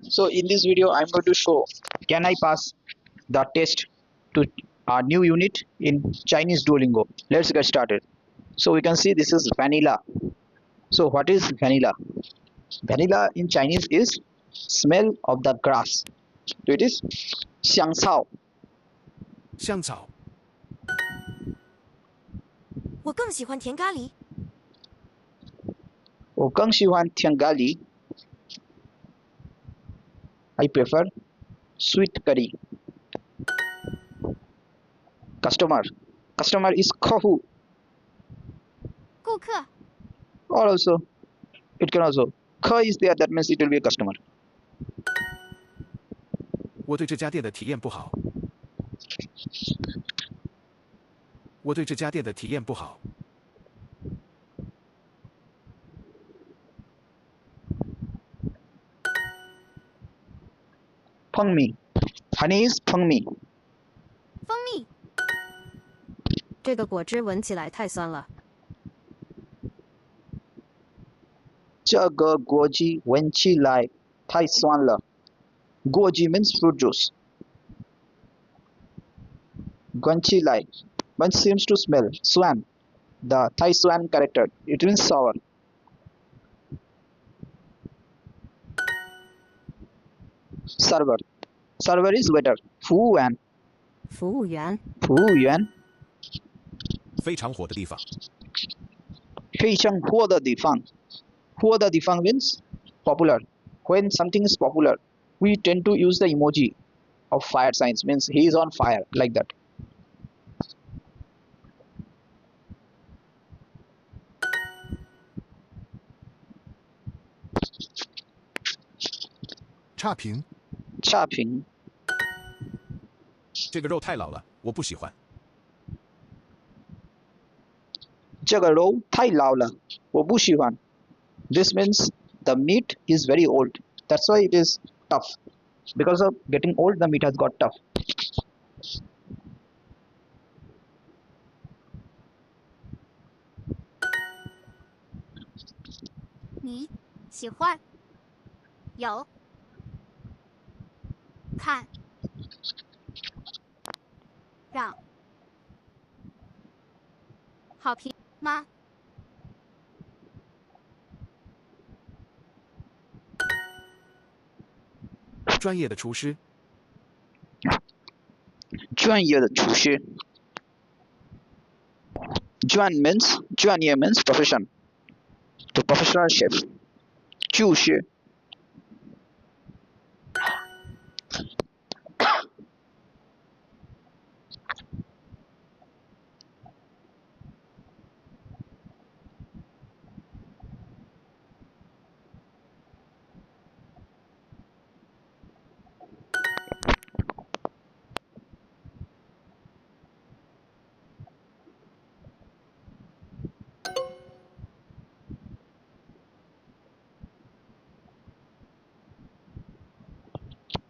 So in this video, I'm going to show can I pass the test to our new unit in Chinese Duolingo. Let's get started. So we can see this is vanilla. So what is vanilla? Vanilla in Chinese is smell of the grass. So it is 香草。香草，我更喜欢甜咖喱。我更喜欢甜咖喱。I prefer sweet curry. Customer. Customer is 客户。顾客， Or also, it can also. 客 is there, that means it will be a customer. 我对这家店的体验不好。我对这家店的体验不好。碰米 Honey is 碰米。蜂蜜，这个果汁闻起来太酸了。这个果汁闻起来太酸了。果汁 means fruit juice. 闻起来 one seems to smell. Swan. The Thai swan character. It means sour. Server. Server is waiter. 服务员。服务员，服务员。非常火的地方。非常火的地方。火的地方 means popular. When something is popular, we tend to use the emoji of fire signs. Means he is on fire, like that. 差评，差评。这个肉太老了，我不喜欢。这个肉太老了，我不喜欢。This means the meat is very old. That's why it is tough. Because of getting old, the meat has got tough. 你喜欢？有？看？让？好评吗？专业的厨师，专业的厨师。专 means 专业 means profession. The professional chef. 厨师。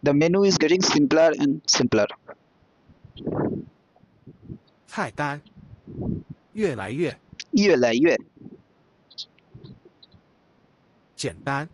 The menu is getting simpler and simpler. 菜单越来越越来越简单。